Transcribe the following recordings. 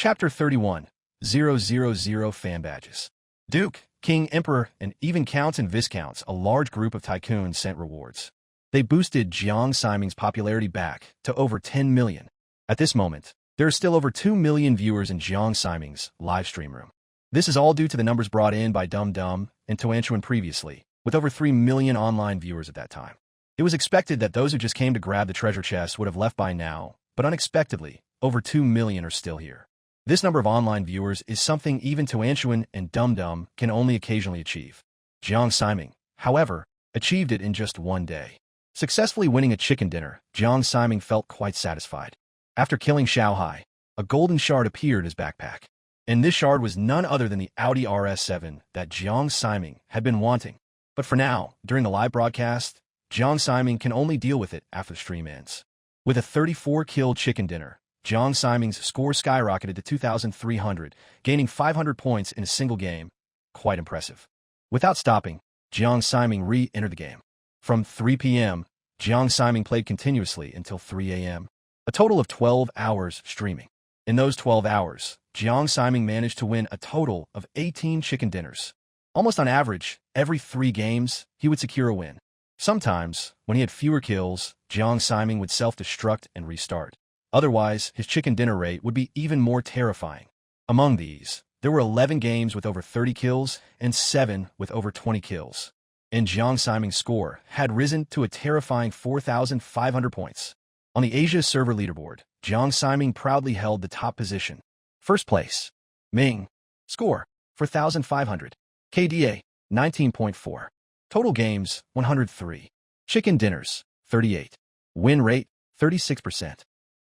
Chapter 31, 000 Fan Badges. Duke, King, Emperor, and even Counts and Viscounts, a large group of tycoons sent rewards. They boosted Jiang Siming's popularity back to over 10 million. At this moment, there are still over 2 million viewers in Jiang Siming's live stream room. This is all due to the numbers brought in by Dum Dum and Toanchuan previously, with over 3 million online viewers at that time. It was expected that those who just came to grab the treasure chest would have left by now, but unexpectedly, over 2 million are still here. This number of online viewers is something even Toanchuan and Dum Dum can only occasionally achieve. Jiang Siming, however, achieved it in just one day. Successfully winning a chicken dinner, Jiang Siming felt quite satisfied. After killing Xiaohai, a golden shard appeared in his backpack. And this shard was none other than the Audi RS7 that Jiang Siming had been wanting. But for now, during the live broadcast, Jiang Siming can only deal with it after the stream ends. With a 34-kill chicken dinner, Jiang Siming's score skyrocketed to 2,300, gaining 500 points in a single game. Quite impressive. Without stopping, Jiang Siming re-entered the game. From 3 p.m., Jiang Siming played continuously until 3 a.m., a total of 12 hours streaming. In those 12 hours, Jiang Siming managed to win a total of 18 chicken dinners. Almost on average, every 3 games, he would secure a win. Sometimes, when he had fewer kills, Jiang Siming would self-destruct and restart. Otherwise, his chicken dinner rate would be even more terrifying. Among these, there were 11 games with over 30 kills and 7 with over 20 kills. And Jiang Siming's score had risen to a terrifying 4,500 points. On the Asia server leaderboard, Jiang Siming proudly held the top position. First place, Ming. Score, 4,500. KDA, 19.4. Total games, 103. Chicken dinners, 38. Win rate, 36%.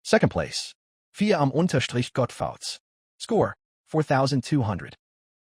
Second place, Fia Gottfouts. Score, 4,200.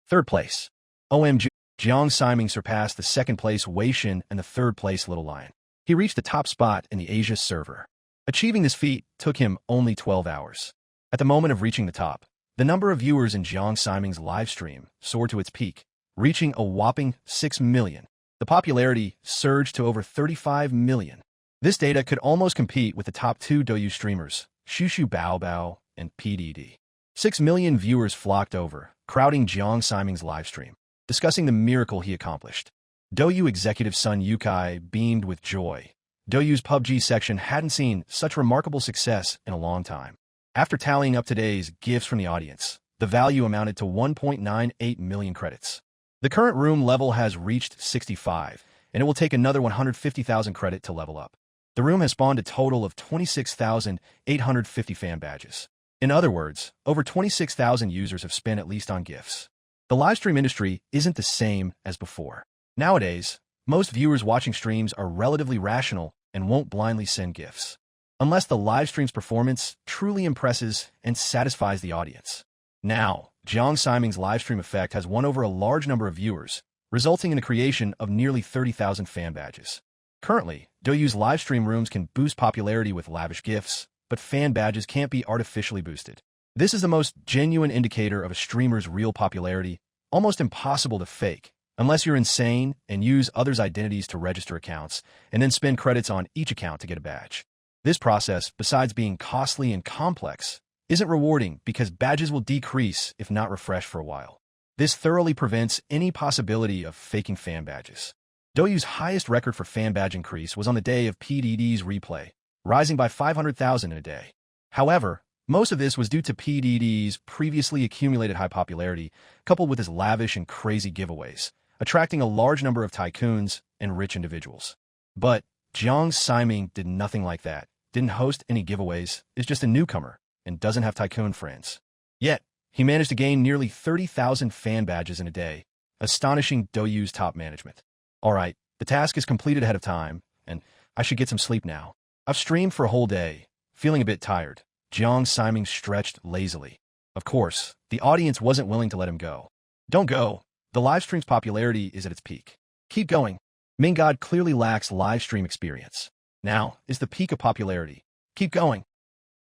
Third place, OMG. Jiang Siming surpassed the second place Wei Shin and the third place Little Lion. He reached the top spot in the Asia server. Achieving this feat took him only 12 hours. At the moment of reaching the top, the number of viewers in Jiang Siming's live stream soared to its peak, reaching a whopping 6 million. The popularity surged to over 35 million. This data could almost compete with the top 2 Douyu streamers, Shushu Baobao and PDD. 6 million viewers flocked over, crowding Jiang Siming's live stream, discussing the miracle he accomplished. Douyu executive Sun Yukai beamed with joy. Douyu's PUBG section hadn't seen such remarkable success in a long time. After tallying up today's gifts from the audience, the value amounted to 1.98 million credits. The current room level has reached 65, and it will take another 150,000 credit to level up. The room has spawned a total of 26,850 fan badges. In other words, over 26,000 users have spent at least on gifts. The livestream industry isn't the same as before. Nowadays, most viewers watching streams are relatively rational and won't blindly send gifts, unless the live stream's performance truly impresses and satisfies the audience. Now, Jiang Siming's livestream effect has won over a large number of viewers, resulting in the creation of nearly 30,000 fan badges. Currently, Douyu's livestream rooms can boost popularity with lavish gifts, but fan badges can't be artificially boosted. This is the most genuine indicator of a streamer's real popularity, almost impossible to fake, unless you're insane and use others' identities to register accounts, and then spend credits on each account to get a badge. This process, besides being costly and complex, isn't rewarding because badges will decrease if not refreshed for a while. This thoroughly prevents any possibility of faking fan badges. Douyu's highest record for fan badge increase was on the day of PDD's replay, rising by 500,000 in a day. However, most of this was due to PDD's previously accumulated high popularity, coupled with his lavish and crazy giveaways, attracting a large number of tycoons and rich individuals. But Jiang Siming did nothing like that, didn't host any giveaways, is just a newcomer, and doesn't have tycoon friends. Yet, he managed to gain nearly 30,000 fan badges in a day, astonishing Douyu's top management. Alright, the task is completed ahead of time, and I should get some sleep now. I've streamed for a whole day, feeling a bit tired. Jiang Siming stretched lazily. Of course, the audience wasn't willing to let him go. Don't go. The livestream's popularity is at its peak. Keep going. Mingod clearly lacks livestream experience. Now is the peak of popularity. Keep going.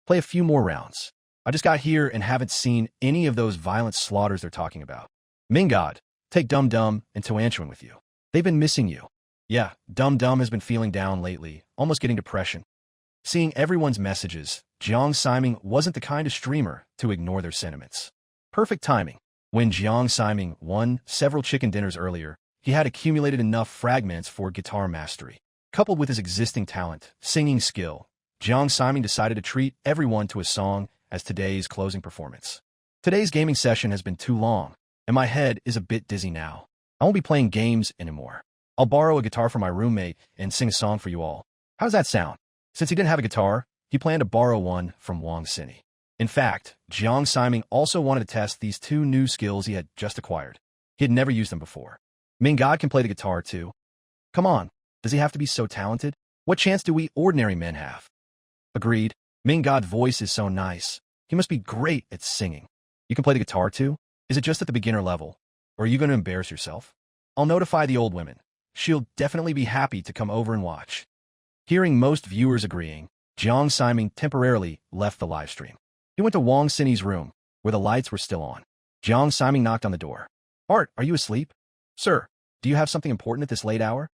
Play a few more rounds. I just got here and haven't seen any of those violent slaughters they're talking about. Mingod, take Dum Dum and Toanchuan with you. They've been missing you. Yeah, Dum Dum has been feeling down lately, almost getting depression. Seeing everyone's messages, Jiang Siming wasn't the kind of streamer to ignore their sentiments. Perfect timing. When Jiang Siming won several chicken dinners earlier, he had accumulated enough fragments for guitar mastery. Coupled with his existing talent, singing skill, Jiang Siming decided to treat everyone to a song as today's closing performance. Today's gaming session has been too long, and my head is a bit dizzy now. I won't be playing games anymore. I'll borrow a guitar from my roommate and sing a song for you all. How does that sound? Since he didn't have a guitar, he planned to borrow one from Wang Sini. In fact, Jiang Siming also wanted to test these two new skills he had just acquired. He had never used them before. Ming God can play the guitar too. Come on, does he have to be so talented? What chance do we ordinary men have? Agreed. Ming God's voice is so nice. He must be great at singing. You can play the guitar too? Is it just at the beginner level? Or are you going to embarrass yourself? I'll notify the old women. She'll definitely be happy to come over and watch. Hearing most viewers agreeing, Jiang Siming temporarily left the live stream. He went to Wang Sini's room, where the lights were still on. Jiang Siming knocked on the door. Art, are you asleep? Sir, do you have something important at this late hour?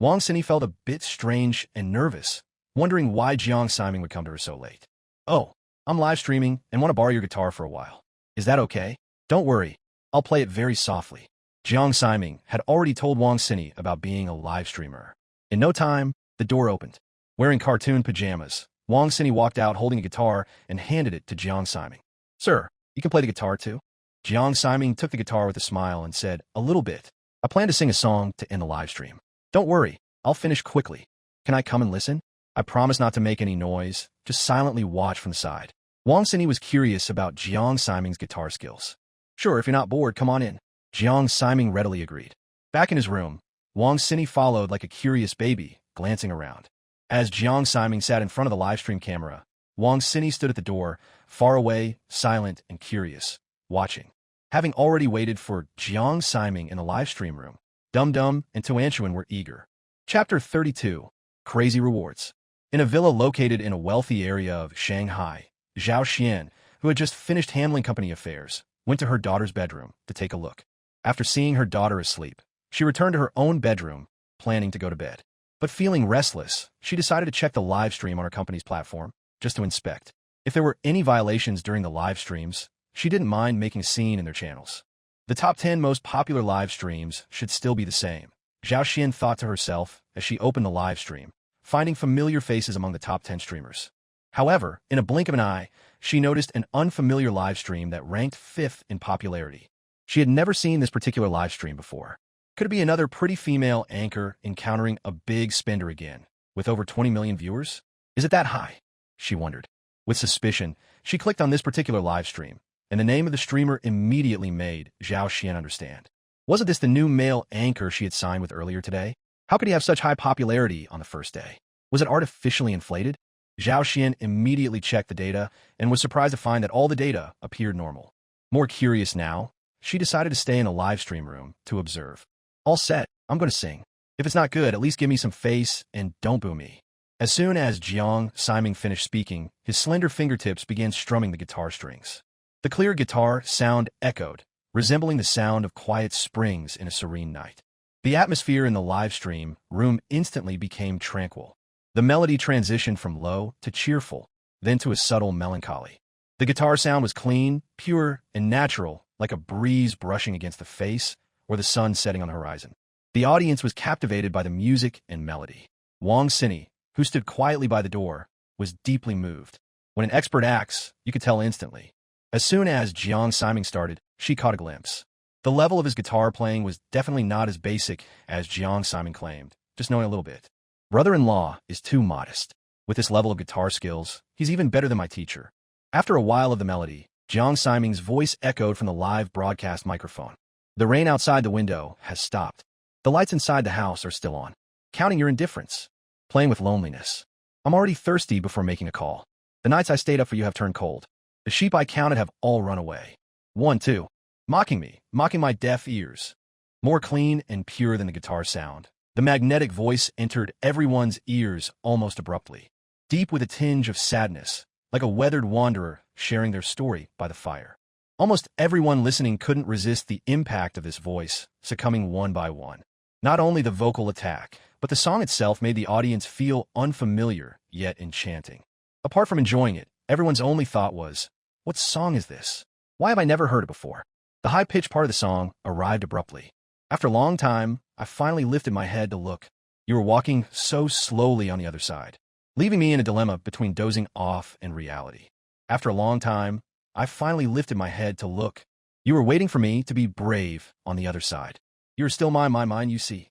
Wang Sini felt a bit strange and nervous, wondering why Jiang Siming would come to her so late. Oh, I'm live streaming and want to borrow your guitar for a while. Is that okay? Don't worry, I'll play it very softly. Jiang Siming had already told Wang Sini about being a live streamer. In no time, the door opened. Wearing cartoon pajamas, Wang Sini walked out holding a guitar and handed it to Jiang Siming. Sir, you can play the guitar too? Jiang Siming took the guitar with a smile and said, a little bit. I plan to sing a song to end the live stream. Don't worry, I'll finish quickly. Can I come and listen? I promise not to make any noise, just silently watch from the side. Wang Sini was curious about Jiang Siming's guitar skills. Sure, if you're not bored, come on in. Jiang Siming readily agreed. Back in his room, Wang Sini followed like a curious baby, glancing around. As Jiang Siming sat in front of the live stream camera, Wang Sini stood at the door, far away, silent, and curious, watching. Having already waited for Jiang Siming in the live stream room, Dum Dum and Tuanchuan were eager. Chapter 32. Crazy Rewards. In a villa located in a wealthy area of Shanghai, Zhao Xian, who had just finished handling company affairs, went to her daughter's bedroom to take a look. After seeing her daughter asleep, she returned to her own bedroom, planning to go to bed. But feeling restless, she decided to check the live stream on her company's platform, just to inspect. If there were any violations during the live streams, she didn't mind making a scene in their channels. The top 10 most popular live streams should still be the same, Zhao Xian thought to herself as she opened the live stream, finding familiar faces among the top 10 streamers. However, in a blink of an eye, she noticed an unfamiliar live stream that ranked 5th in popularity. She had never seen this particular live stream before. Could it be another pretty female anchor encountering a big spender again, with over 20 million viewers? Is it that high? She wondered. With suspicion, she clicked on this particular live stream, and the name of the streamer immediately made Zhao Xian understand. Wasn't this the new male anchor she had signed with earlier today? How could he have such high popularity on the first day? Was it artificially inflated? Zhao Xian immediately checked the data and was surprised to find that all the data appeared normal. More curious now, she decided to stay in a live stream room to observe. All set, I'm going to sing. If it's not good, at least give me some face and don't boo me. As soon as Jiang Siming finished speaking, his slender fingertips began strumming the guitar strings. The clear guitar sound echoed, resembling the sound of quiet springs in a serene night. The atmosphere in the live stream room instantly became tranquil. The melody transitioned from low to cheerful, then to a subtle melancholy. The guitar sound was clean, pure, and natural, like a breeze brushing against the face or the sun setting on the horizon. The audience was captivated by the music and melody. Wang Sini, who stood quietly by the door, was deeply moved. When an expert acts, you could tell instantly. As soon as Jiang Siming started, she caught a glimpse. The level of his guitar playing was definitely not as basic as Jiang Siming claimed, just knowing a little bit. Brother-in-law is too modest. With this level of guitar skills, he's even better than my teacher. After a while of the melody, Jiang Siming's voice echoed from the live broadcast microphone. The rain outside the window has stopped. The lights inside the house are still on. Counting your indifference. Playing with loneliness. I'm already thirsty before making a call. The nights I stayed up for you have turned cold. The sheep I counted have all run away. 1, 2. Mocking me, mocking my deaf ears. More clean and pure than the guitar sound, the magnetic voice entered everyone's ears almost abruptly, deep with a tinge of sadness, like a weathered wanderer sharing their story by the fire. Almost everyone listening couldn't resist the impact of this voice, succumbing one by one. Not only the vocal attack, but the song itself made the audience feel unfamiliar, yet enchanting. Apart from enjoying it, everyone's only thought was, what song is this? Why have I never heard it before? The high-pitched part of the song arrived abruptly. After a long time, I finally lifted my head to look. You were walking so slowly on the other side, leaving me in a dilemma between dozing off and reality. After a long time, I finally lifted my head to look. You were waiting for me to be brave on the other side. You are still my mind, you see.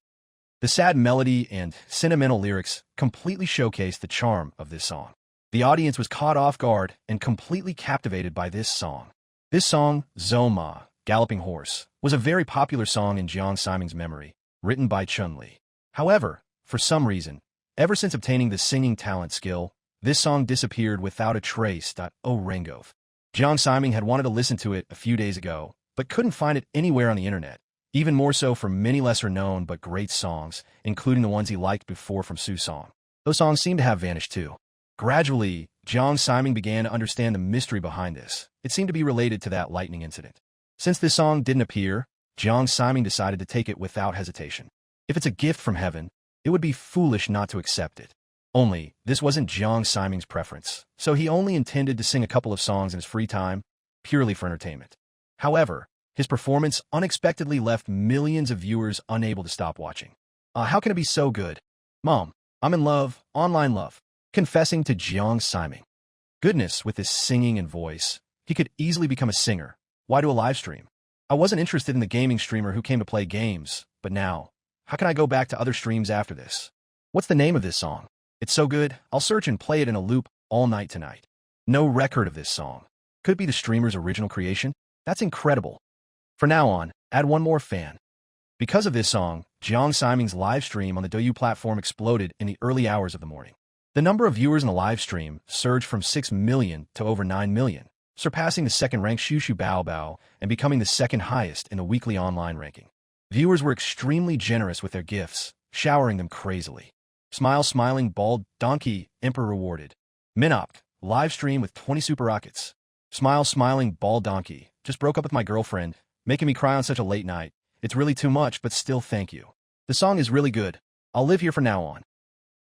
The sad melody and sentimental lyrics completely showcased the charm of this song. The audience was caught off guard and completely captivated by this song. This song, Zoma, Galloping Horse, was a very popular song in Jiang Siming's memory, written by Chun-Li. However, for some reason, ever since obtaining the singing talent skill, this song disappeared without a trace. Rengov. Jiang Siming had wanted to listen to it a few days ago, but couldn't find it anywhere on the internet, even more so for many lesser-known but great songs, including the ones he liked before from Su Song. Those songs seemed to have vanished too. Gradually, Jiang Siming began to understand the mystery behind this. It seemed to be related to that lightning incident. Since this song didn't appear, Jiang Siming decided to take it without hesitation. If it's a gift from heaven, it would be foolish not to accept it. Only, this wasn't Jiang Siming's preference, so he only intended to sing a couple of songs in his free time, purely for entertainment. However, his performance unexpectedly left millions of viewers unable to stop watching. How can it be so good? Mom, I'm in love, online love. Confessing to Jiang Siming. Goodness, with his singing and voice, he could easily become a singer. Why do a live stream? I wasn't interested in the gaming streamer who came to play games, but now, how can I go back to other streams after this? What's the name of this song? It's so good, I'll search and play it in a loop all night tonight. No record of this song. Could it be the streamer's original creation? That's incredible. For now on, add one more fan. Because of this song, Jiang Siming's live stream on the Douyu platform exploded in the early hours of the morning. The number of viewers in the live stream surged from 6 million to over 9 million, surpassing the second-ranked Shushu Bao Bao and becoming the second highest in the weekly online ranking. Viewers were extremely generous with their gifts, showering them crazily. Smile Smiling Bald Donkey Emperor rewarded. Minopk, live stream with 20 super rockets. Smile Smiling Bald Donkey, just broke up with my girlfriend, making me cry on such a late night. It's really too much, but still thank you. The song is really good. I'll live here from now on.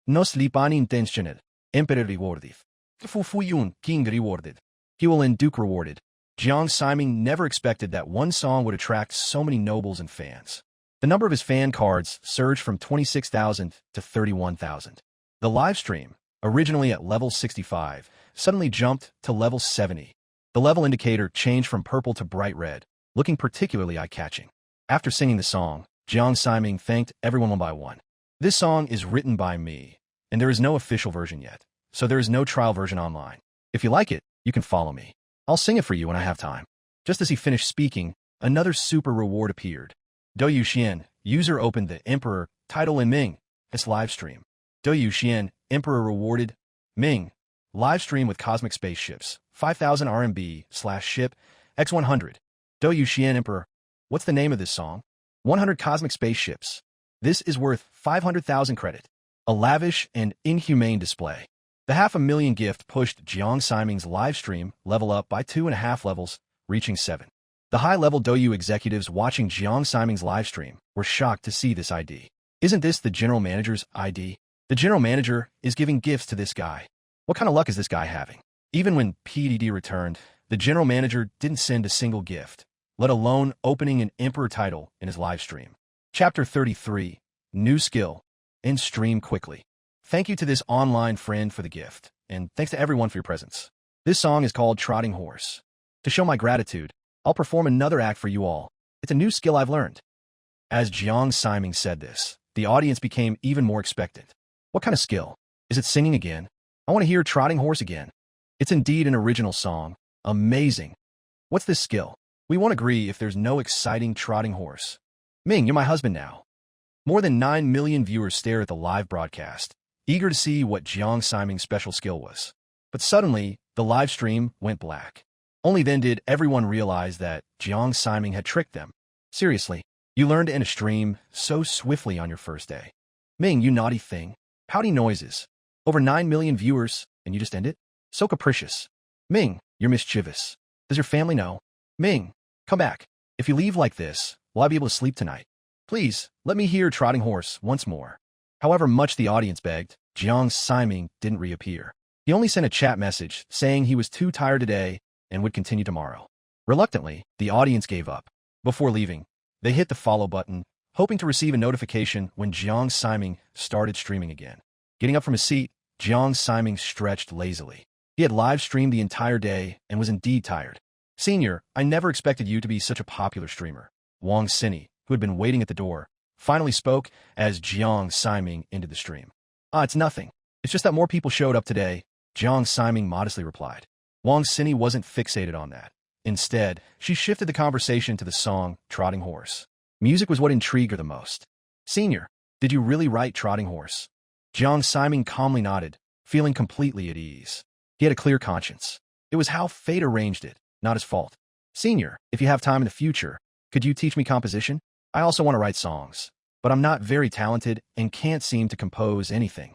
No slipan intentional. Emperor rewarded. Fuyun King rewarded. Hualin Duke rewarded. Jiang Siming never expected that one song would attract so many nobles and fans. The number of his fan cards surged from 26,000 to 31,000. The live stream, originally at level 65, suddenly jumped to level 70. The level indicator changed from purple to bright red, looking particularly eye-catching. After singing the song, Jiang Siming thanked everyone one by one. This song is written by me, and there is no official version yet, so there is no trial version online. If you like it, you can follow me. I'll sing it for you when I have time. Just as he finished speaking, another super reward appeared. Douyu Xian, user opened the Emperor title in Ming, his live stream. Douyu Xian, Emperor rewarded. Ming, live stream with cosmic spaceships, 5,000 RMB/ship, X100. Douyu Xian Emperor. What's the name of this song? 100 cosmic spaceships. This is worth 500,000 credit. A lavish and inhumane display. The 500,000 gift pushed Jiang Siming's live stream level up by 2.5 levels, reaching 7. The high-level Douyu executives watching Jiang Siming's live stream were shocked to see this ID. Isn't this the general manager's ID? The general manager is giving gifts to this guy. What kind of luck is this guy having? Even when PDD returned, the general manager didn't send a single gift, let alone opening an Emperor title in his live stream. Chapter 33, New Skill. End stream quickly. Thank you to this online friend for the gift, and thanks to everyone for your presence. This song is called Trotting Horse. To show my gratitude, I'll perform another act for you all. It's a new skill I've learned. As Jiang Siming said this, the audience became even more expectant. What kind of skill? Is it singing again? I want to hear Trotting Horse again. It's indeed an original song. Amazing. What's this skill? We won't agree if there's no exciting trotting horse. Ming, you're my husband now. More than 9 million viewers stare at the live broadcast, eager to see what Jiang Siming's special skill was. But suddenly, the live stream went black. Only then did everyone realize that Jiang Siming had tricked them. Seriously, you learned to end a stream so swiftly on your first day. Ming, you naughty thing. Pouty noises. Over 9 million viewers, and you just end it? So capricious. Ming, you're mischievous. Does your family know? Ming, come back. If you leave like this, will I be able to sleep tonight? Please, let me hear Trotting Horse once more. However much the audience begged, Jiang Siming didn't reappear. He only sent a chat message saying he was too tired today and would continue tomorrow. Reluctantly, the audience gave up. Before leaving, they hit the follow button, hoping to receive a notification when Jiang Siming started streaming again. Getting up from his seat, Jiang Siming stretched lazily. He had live-streamed the entire day and was indeed tired. Senior, I never expected you to be such a popular streamer. Wang Sini, who had been waiting at the door, finally spoke as Jiang Siming ended the stream. It's nothing. It's just that more people showed up today, Jiang Siming modestly replied. Wang Sini wasn't fixated on that. Instead, she shifted the conversation to the song Trotting Horse. Music was what intrigued her the most. Senior, did you really write Trotting Horse? Jiang Siming calmly nodded, feeling completely at ease. He had a clear conscience. It was how fate arranged it, not his fault. Senior, if you have time in the future, could you teach me composition? I also want to write songs, but I'm not very talented and can't seem to compose anything.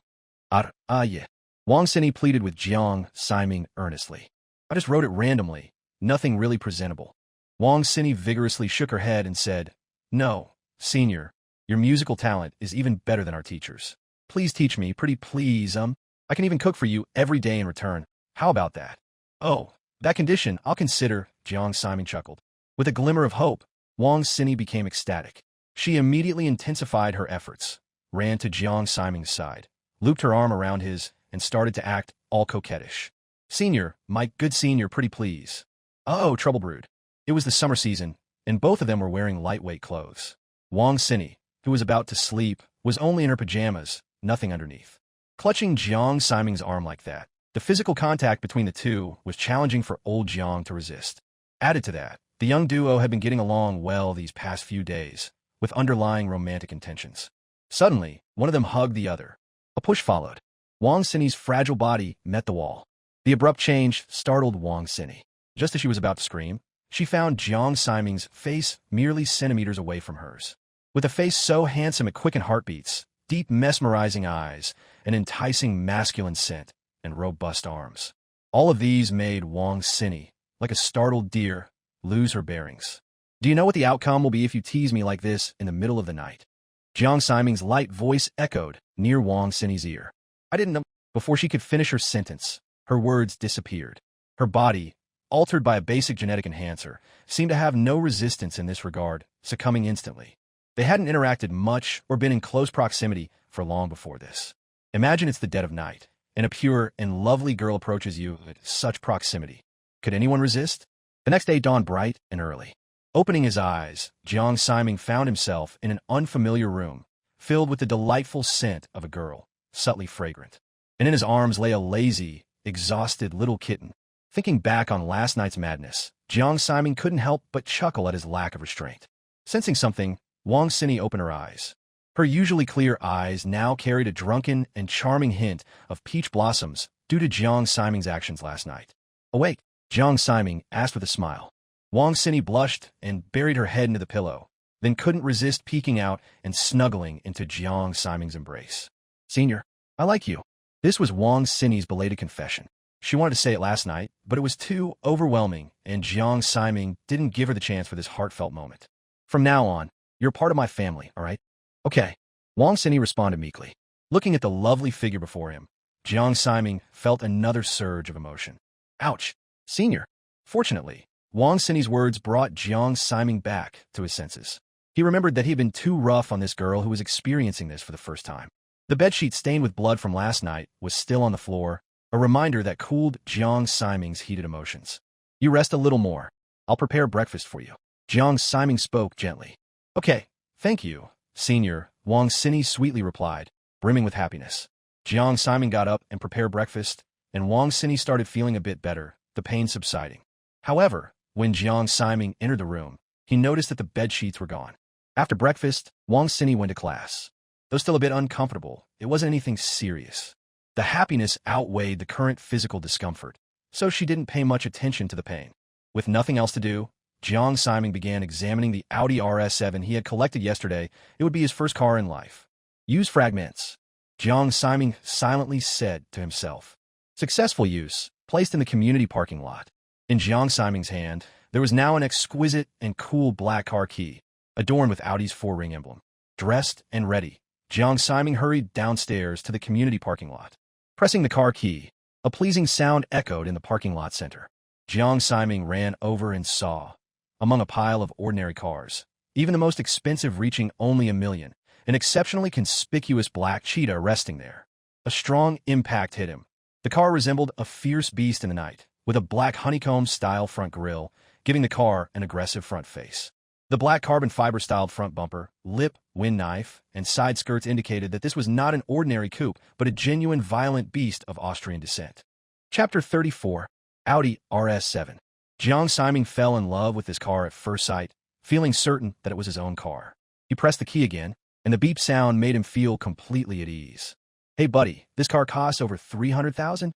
Yeah. Wang Sini pleaded with Jiang Siming earnestly. I just wrote it randomly, nothing really presentable. Wang Sini vigorously shook her head and said, No, Senior, your musical talent is even better than our teachers. Please teach me, pretty please, I can even cook for you every day in return. How about that? Oh, that condition I'll consider, Jiang Siming chuckled. With a glimmer of hope, Wang Sini became ecstatic. She immediately intensified her efforts, ran to Jiang Siming's side, looped her arm around his, and started to act all coquettish. Senior, my good senior, pretty please. Trouble brewed. It was the summer season, and both of them were wearing lightweight clothes. Wang Sini, who was about to sleep, was only in her pajamas, nothing underneath. Clutching Jiang Siming's arm like that, the physical contact between the two was challenging for old Jiang to resist. Added to that, the young duo had been getting along well these past few days, with underlying romantic intentions. Suddenly, one of them hugged the other. A push followed. Wang Sini's fragile body met the wall. The abrupt change startled Wang Sini. Just as she was about to scream, she found Jiang Siming's face merely centimeters away from hers. With a face so handsome it quickened heartbeats, deep mesmerizing eyes, an enticing masculine scent, and robust arms. All of these made Wang Sini, like a startled deer, lose her bearings. Do you know what the outcome will be if you tease me like this in the middle of the night? Jiang Siming's light voice echoed near Wang Sini's ear. I didn't know. Before she could finish her sentence, her words disappeared. Her body, altered by a basic genetic enhancer, seemed to have no resistance in this regard, succumbing instantly. They hadn't interacted much or been in close proximity for long before this. Imagine it's the dead of night, and a pure and lovely girl approaches you at such proximity. Could anyone resist? The next day dawned bright and early. Opening his eyes, Jiang Siming found himself in an unfamiliar room, filled with the delightful scent of a girl, subtly fragrant. And in his arms lay a lazy, exhausted little kitten. Thinking back on last night's madness, Jiang Siming couldn't help but chuckle at his lack of restraint. Sensing something, Wang Sini opened her eyes. Her usually clear eyes now carried a drunken and charming hint of peach blossoms due to Jiang Siming's actions last night. Awake, Jiang Siming asked with a smile. Wang Sini blushed and buried her head into the pillow, then couldn't resist peeking out and snuggling into Jiang Siming's embrace. Senior, I like you. This was Wang Sini's belated confession. She wanted to say it last night, but it was too overwhelming, and Jiang Siming didn't give her the chance for this heartfelt moment. From now on, you're part of my family, all right? Okay. Wang Sini responded meekly. Looking at the lovely figure before him, Jiang Siming felt another surge of emotion. Ouch. Senior. Fortunately, Wang Sini's words brought Jiang Siming back to his senses. He remembered that he had been too rough on this girl who was experiencing this for the first time. The bedsheet stained with blood from last night was still on the floor, a reminder that cooled Jiang Siming's heated emotions. You rest a little more. I'll prepare breakfast for you. Jiang Siming spoke gently. Okay, thank you, Senior, Wang Sini sweetly replied, brimming with happiness. Jiang Siming got up and prepared breakfast, and Wang Sini started feeling a bit better, the pain subsiding. However, when Jiang Siming entered the room, he noticed that the bedsheets were gone. After breakfast, Wang Sini went to class. Though still a bit uncomfortable, it wasn't anything serious. The happiness outweighed the current physical discomfort, so she didn't pay much attention to the pain. With nothing else to do, Jiang Siming began examining the Audi RS7 he had collected yesterday. It would be his first car in life. Use fragments, Jiang Siming silently said to himself. Successful use, placed in the community parking lot. In Jiang Siming's hand, there was now an exquisite and cool black car key, adorned with Audi's 4-ring emblem. Dressed and ready, Jiang Siming hurried downstairs to the community parking lot. Pressing the car key, a pleasing sound echoed in the parking lot center. Jiang Siming ran over and saw, among a pile of ordinary cars, even the most expensive reaching only $1 million, an exceptionally conspicuous black cheetah resting there. A strong impact hit him. The car resembled a fierce beast in the night, with a black honeycomb-style front grille, giving the car an aggressive front face. The black carbon fiber-styled front bumper, lip, wind knife, and side skirts indicated that this was not an ordinary coupe, but a genuine violent beast of Austrian descent. Chapter 34. Audi RS7. Jiang Siming fell in love with this car at first sight, feeling certain that it was his own car. He pressed the key again, and the beep sound made him feel completely at ease. "Hey buddy, this car costs over $300,000?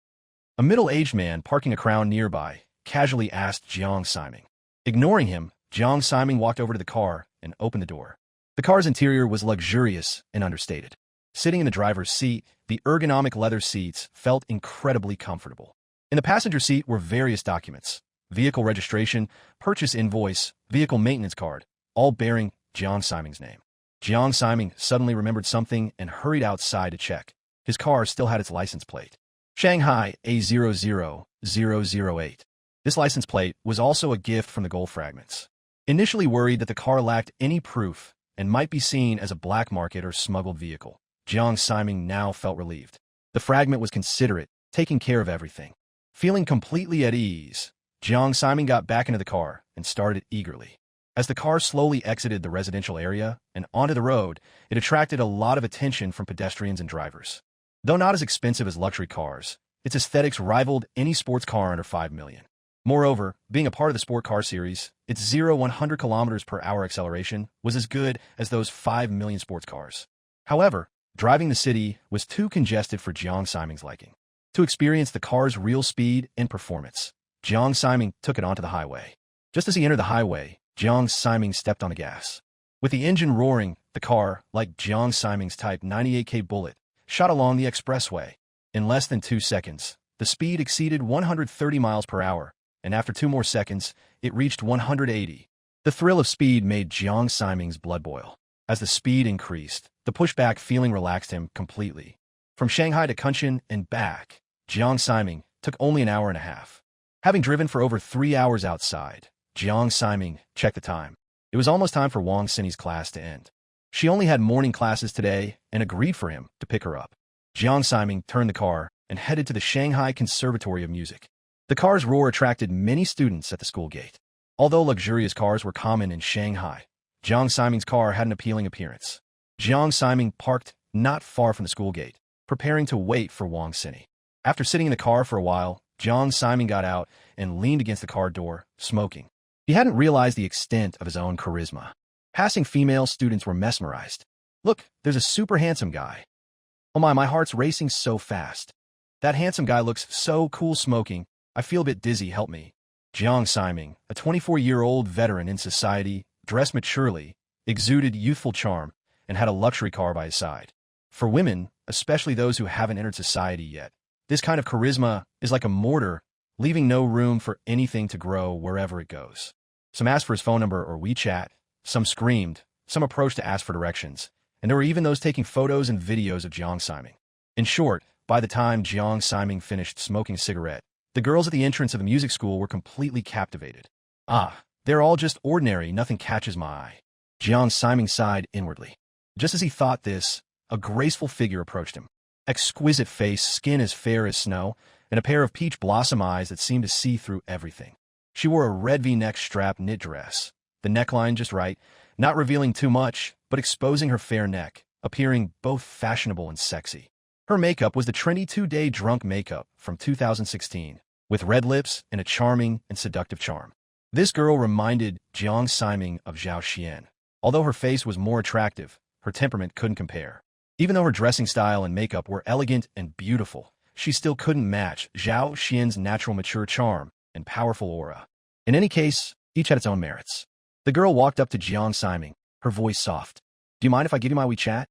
A middle-aged man parking a Crown nearby casually asked Jiang Siming. Ignoring him, Jiang Siming walked over to the car and opened the door. The car's interior was luxurious and understated. Sitting in the driver's seat, the ergonomic leather seats felt incredibly comfortable. In the passenger seat were various documents: vehicle registration, purchase invoice, vehicle maintenance card, all bearing Jiang Siming's name. Jiang Siming suddenly remembered something and hurried outside to check. His car still had its license plate. Shanghai A00008. This license plate was also a gift from the gold fragments. Initially worried that the car lacked any proof and might be seen as a black market or smuggled vehicle, Jiang Siming now felt relieved. The fragment was considerate, taking care of everything. Feeling completely at ease, Jiang Siming got back into the car and started eagerly. As the car slowly exited the residential area and onto the road, it attracted a lot of attention from pedestrians and drivers. Though not as expensive as luxury cars, its aesthetics rivaled any sports car under $5 million. Moreover, being a part of the sport car series, its 0-100 km/h acceleration was as good as those $5 million sports cars. However, driving the city was too congested for Jiang Siming's liking. To experience the car's real speed and performance, Jiang Siming took it onto the highway. Just as he entered the highway, Jiang Siming stepped on the gas. With the engine roaring, the car, like Jiang Siming's Type 98K Bullet, shot along the expressway. In less than 2 seconds, the speed exceeded 130 miles per hour, and after 2 more seconds, it reached 180. The thrill of speed made Jiang Siming's blood boil. As the speed increased, the pushback feeling relaxed him completely. From Shanghai to Kunshan and back, Jiang Siming took only an hour and a half. Having driven for over 3 hours outside, Jiang Siming checked the time. It was almost time for Wang Xinyi's class to end. She only had morning classes today and agreed for him to pick her up. Jiang Siming turned the car and headed to the Shanghai Conservatory of Music. The car's roar attracted many students at the school gate. Although luxurious cars were common in Shanghai, Jiang Siming's car had an appealing appearance. Jiang Siming parked not far from the school gate, preparing to wait for Wang Xinyi. After sitting in the car for a while, Jiang Siming got out and leaned against the car door, smoking. He hadn't realized the extent of his own charisma. Passing female students were mesmerized. "Look, there's a super handsome guy. Oh my heart's racing so fast. That handsome guy looks so cool smoking. I feel a bit dizzy, help me." Jiang Siming, a 24-year-old veteran in society, dressed maturely, exuded youthful charm, and had a luxury car by his side. For women, especially those who haven't entered society yet, this kind of charisma is like a mortar, leaving no room for anything to grow wherever it goes. Some asked for his phone number or WeChat, some screamed, some approached to ask for directions, and there were even those taking photos and videos of Jiang Siming. In short, by the time Jiang Siming finished smoking a cigarette, the girls at the entrance of the music school were completely captivated. "Ah, they're all just ordinary, nothing catches my eye." Jiang Siming sighed inwardly. Just as he thought this, a graceful figure approached him. Exquisite face, skin as fair as snow, and a pair of peach blossom eyes that seemed to see through everything. She wore a red V-neck strap knit dress, the neckline just right, not revealing too much, but exposing her fair neck, appearing both fashionable and sexy. Her makeup was the trendy 2-day drunk makeup from 2016, with red lips and a charming and seductive charm. This girl reminded Jiang Siming of Zhao Xian. Although her face was more attractive, her temperament couldn't compare. Even though her dressing style and makeup were elegant and beautiful, she still couldn't match Zhao Xian's natural mature charm and powerful aura. In any case, each had its own merits. The girl walked up to Jiang Siming, her voice soft. "Do you mind if I give you my WeChat?"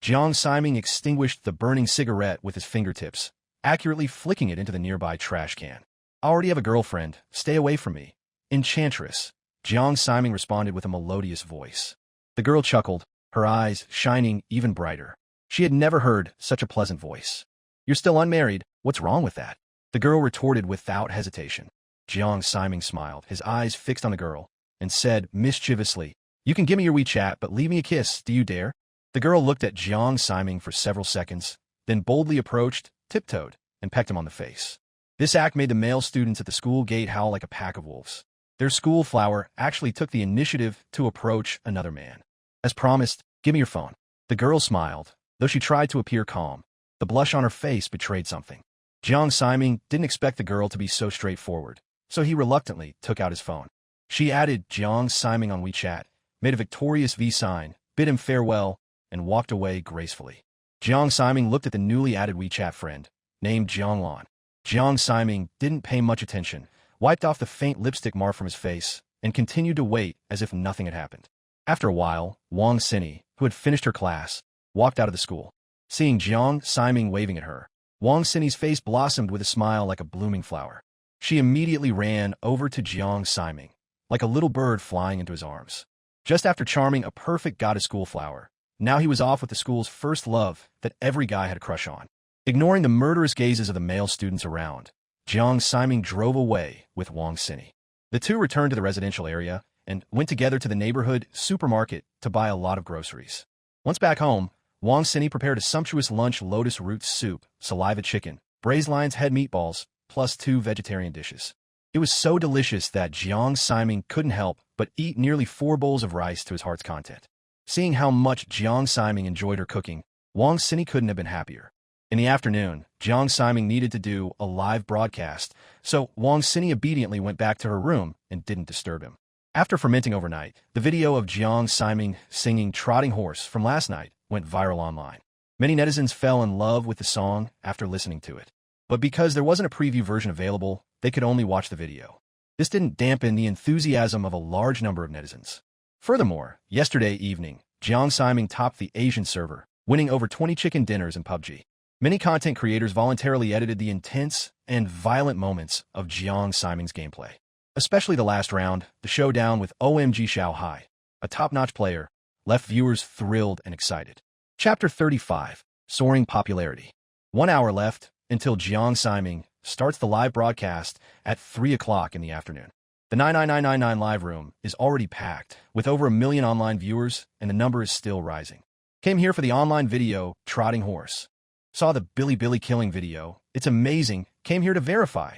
Jiang Siming extinguished the burning cigarette with his fingertips, accurately flicking it into the nearby trash can. "I already have a girlfriend. Stay away from me." "Enchantress," Jiang Siming responded with a melodious voice. The girl chuckled, her eyes shining even brighter. She had never heard such a pleasant voice. You're still unmarried, what's wrong with that? The girl retorted without hesitation. Jiang Siming smiled, his eyes fixed on the girl, and said mischievously, You can give me your WeChat, but leave me a kiss, do you dare? The girl looked at Jiang Siming for several seconds, then boldly approached, tiptoed, and pecked him on the face. This act made the male students at the school gate howl like a pack of wolves. Their school flower actually took the initiative to approach another man. As promised, give me your phone. The girl smiled, though she tried to appear calm. The blush on her face betrayed something. Jiang Siming didn't expect the girl to be so straightforward, so he reluctantly took out his phone. She added Jiang Siming on WeChat, made a victorious V sign, bid him farewell, and walked away gracefully. Jiang Siming looked at the newly added WeChat friend, named Jiang Lan. Jiang Siming didn't pay much attention, wiped off the faint lipstick mark from his face, and continued to wait as if nothing had happened. After a while, Wang Xini, who had finished her class, walked out of the school. Seeing Jiang Siming waving at her, Wang Xini's face blossomed with a smile like a blooming flower. She immediately ran over to Jiang Siming, like a little bird flying into his arms. Just after charming a perfect goddess school flower, now he was off with the school's first love that every guy had a crush on. Ignoring the murderous gazes of the male students around, Jiang Siming drove away with Wang Xini. The two returned to the residential area and went together to the neighborhood supermarket to buy a lot of groceries. Once back home, Wang Xini prepared a sumptuous lunch: lotus root soup, saliva chicken, braised lion's head meatballs, plus 2 vegetarian dishes. It was so delicious that Jiang Siming couldn't help but eat nearly 4 bowls of rice to his heart's content. Seeing how much Jiang Siming enjoyed her cooking, Wang Xini couldn't have been happier. In the afternoon, Jiang Siming needed to do a live broadcast, so Wang Xini obediently went back to her room and didn't disturb him. After fermenting overnight, the video of Jiang Siming singing Trotting Horse from last night went viral online. Many netizens fell in love with the song after listening to it. But because there wasn't a preview version available, they could only watch the video. This didn't dampen the enthusiasm of a large number of netizens. Furthermore, yesterday evening, Jiang Siming topped the Asian server, winning over 20 chicken dinners in PUBG. Many content creators voluntarily edited the intense and violent moments of Jiang Siming's gameplay. Especially the last round, the showdown with OMG Xiaohai, a top-notch player, left viewers thrilled and excited. Chapter 35, Soaring Popularity. 1 hour left until Jiang Siming starts the live broadcast at 3 o'clock in the afternoon. The 99999 live room is already packed, with over 1 million online viewers, and the number is still rising. Came here for the online video, Trotting Horse. Saw the Billy killing video. It's amazing. Came here to verify.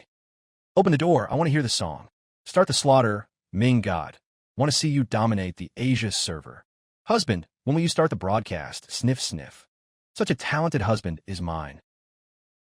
Open the door. I want to hear the song. Start the slaughter. Ming God. Want to see you dominate the Asia server. Husband, when will you start the broadcast? Sniff sniff. Such a talented husband is mine.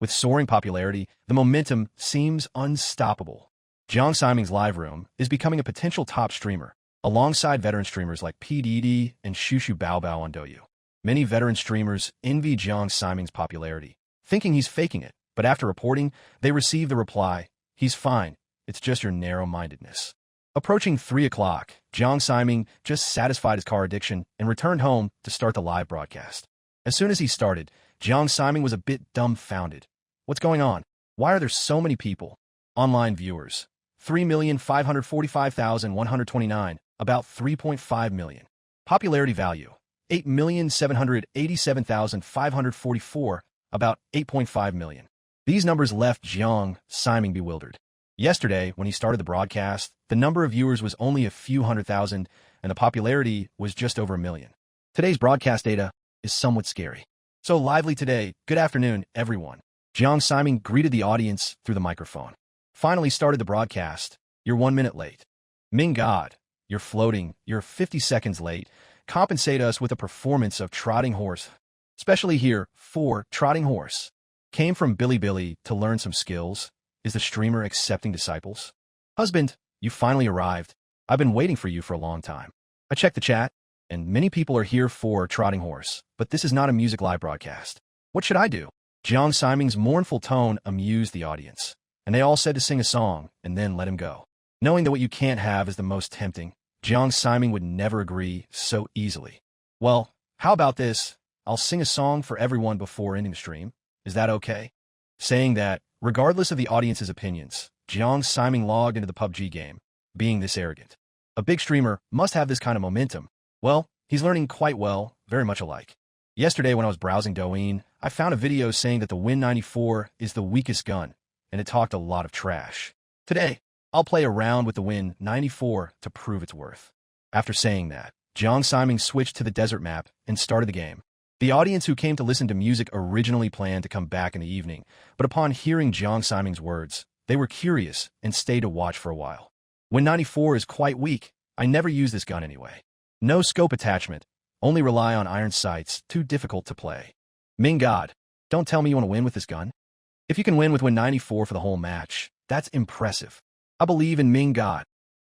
With soaring popularity, the momentum seems unstoppable. Jiang Siming's live room is becoming a potential top streamer, alongside veteran streamers like PDD and Shushu Baobao on Douyu. Many veteran streamers envy Jiang Siming's popularity, thinking he's faking it, but after reporting, they receive the reply, he's fine, it's just your narrow-mindedness. Approaching 3 o'clock, Jiang Siming just satisfied his car addiction and returned home to start the live broadcast. As soon as he started, Jiang Siming was a bit dumbfounded. What's going on? Why are there so many people? Online viewers. 3,545,129, about 3.5 million. Popularity value. 8,787,544, about 8.5 million. These numbers left Jiang Siming bewildered. Yesterday, when he started the broadcast, the number of viewers was only a few hundred thousand, and the popularity was just over 1 million. Today's broadcast data is somewhat scary. So lively today. Good afternoon, everyone. Jiang Siming greeted the audience through the microphone. Finally started the broadcast. You're 1 minute late. Ming God, you're floating. You're 50 seconds late. Compensate us with a performance of Trotting Horse. Especially here, for Trotting Horse. Came from Billy to learn some skills. Is the streamer accepting disciples? Husband, you finally arrived. I've been waiting for you for a long time. I checked the chat, and many people are here for Trotting Horse, but this is not a music live broadcast. What should I do? Jiang Siming's mournful tone amused the audience, and they all said to sing a song and then let him go. Knowing that what you can't have is the most tempting, Jiang Siming would never agree so easily. Well, how about this? I'll sing a song for everyone before ending the stream. Is that okay? Saying that, regardless of the audience's opinions, Jiang Siming logged into the PUBG game, being this arrogant. A big streamer must have this kind of momentum. Well, He's learning quite well, very much alike. Yesterday when I was browsing Douyin, I found a video saying that the Win94 is the weakest gun, and it talked a lot of trash. Today, I'll play around with the Win94 to prove its worth. After saying that, Jiang Siming switched to the desert map and started the game. The audience who came to listen to music originally planned to come back in the evening, but upon hearing Jiang Siming's words, they were curious and stayed to watch for a while. Win94 is quite weak. I never use this gun anyway. No scope attachment. Only rely on iron sights, too difficult to play. Ming God, don't tell me you want to win with this gun. If you can win with Win94 for the whole match, that's impressive. I believe in Ming God.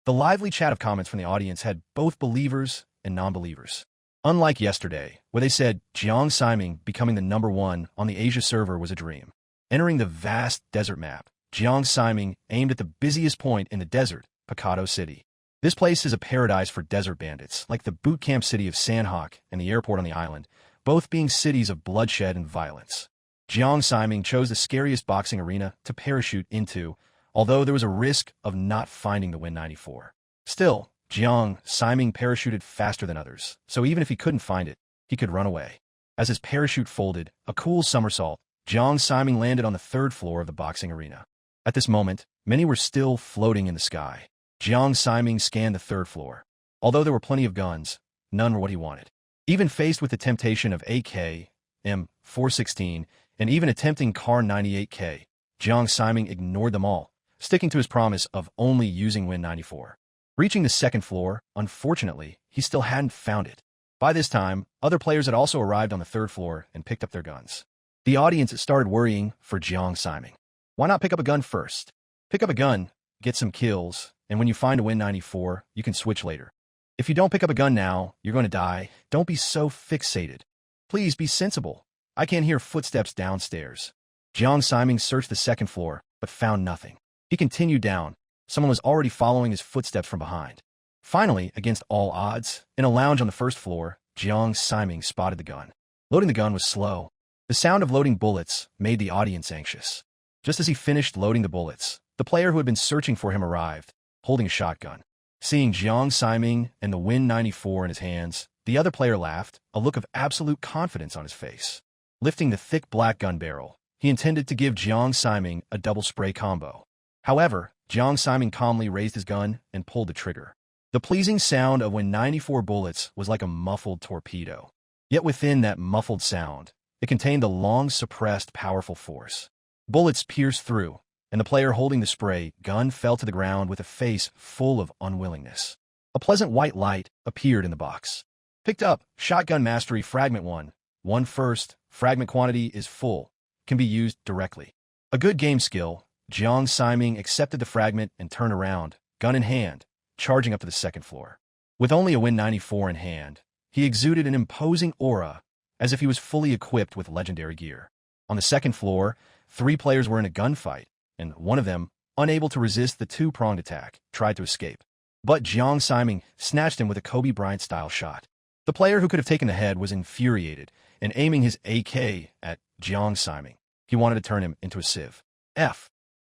The lively chat of comments from the audience had both believers and non-believers. Unlike yesterday, where they said Jiang Siming becoming the #1 on the Asia server was a dream. Entering the vast desert map, Jiang Siming aimed at the busiest point in the desert, Picado City. This place is a paradise for desert bandits, like the boot camp city of Sandhawk and the airport on the island, both being cities of bloodshed and violence. Jiang Siming chose the scariest boxing arena to parachute into, although there was a risk of not finding the Win94. Still, Jiang Siming parachuted faster than others, so even if he couldn't find it, he could run away. As his parachute folded, a cool somersault, Jiang Siming landed on the 3rd floor of the boxing arena. At this moment, many were still floating in the sky. Jiang Siming scanned the 3rd floor. Although there were plenty of guns, none were what he wanted. Even faced with the temptation of AK, M416, and even attempting Kar 98K, Jiang Siming ignored them all, sticking to his promise of only using Win94. Reaching the 2nd floor, unfortunately, he still hadn't found it. By this time, other players had also arrived on the 3rd floor and picked up their guns. The audience started worrying for Jiang Siming. Why not pick up a gun first? Pick up a gun, get some kills, and when you find a Win94, you can switch later. If you don't pick up a gun now, you're going to die. Don't be so fixated. Please be sensible. I can't hear footsteps downstairs. Jiang Siming searched the 2nd floor, but found nothing. He continued down. Someone was already following his footsteps from behind. Finally, against all odds, in a lounge on the 1st floor, Jiang Siming spotted the gun. Loading the gun was slow. The sound of loading bullets made the audience anxious. Just as he finished loading the bullets, the player who had been searching for him arrived, holding a shotgun. Seeing Jiang Siming and the Win94 in his hands, the other player laughed, a look of absolute confidence on his face. Lifting the thick black gun barrel, he intended to give Jiang Siming a double spray combo. However, Jiang Siming calmly raised his gun and pulled the trigger. The pleasing sound of Win94 bullets was like a muffled torpedo. Yet within that muffled sound, it contained the long-suppressed powerful force. Bullets pierced through, and the player holding the spray gun fell to the ground with a face full of unwillingness. A pleasant white light appeared in the box. Picked up, Shotgun Mastery Fragment 1. 1 first, fragment quantity is full, can be used directly. A good game skill, Jiang Siming accepted the fragment and turned around, gun in hand, charging up to the 2nd floor. With only a Win94 in hand, he exuded an imposing aura, as if he was fully equipped with legendary gear. On the 2nd floor, 3 players were in a gunfight, and one of them, unable to resist the 2-pronged attack, tried to escape. But Jiang Siming snatched him with a Kobe Bryant-style shot. The player who could have taken the head was infuriated, and aiming his AK at Jiang Siming. He wanted to turn him into a sieve.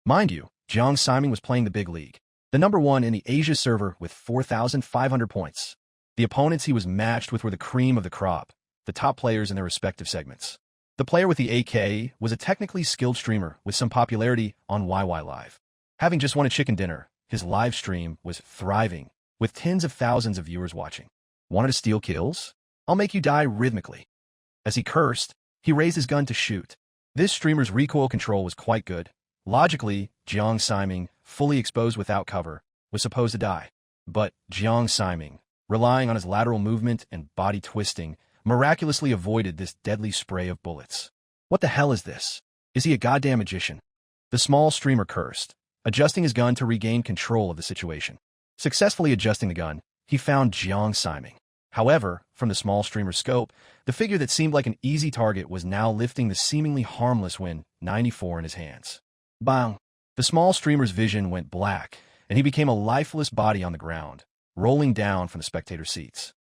Mind you, Jiang Siming was playing the big league, the #1 in the Asia server with 4,500 points. The opponents he was matched with were the cream of the crop, the top players in their respective segments. The player with the AK was a technically skilled streamer with some popularity on YY Live. Having just won a chicken dinner, his live stream was thriving, with tens of thousands of viewers watching. Wanted to steal kills? I'll make you die rhythmically. As he cursed, he raised his gun to shoot. This streamer's recoil control was quite good. Logically, Jiang Siming, fully exposed without cover, was supposed to die. But Jiang Siming, relying on his lateral movement and body twisting, miraculously avoided this deadly spray of bullets. What the hell is this? Is he a goddamn magician? The small streamer cursed, adjusting his gun to regain control of the situation. Successfully adjusting the gun, he found Jiang Siming. However, from the small streamer's scope, the figure that seemed like an easy target was now lifting the seemingly harmless Win94 in his hands. Bang! The small streamer's vision went black, and he became a lifeless body on the ground, rolling down from the spectator seats.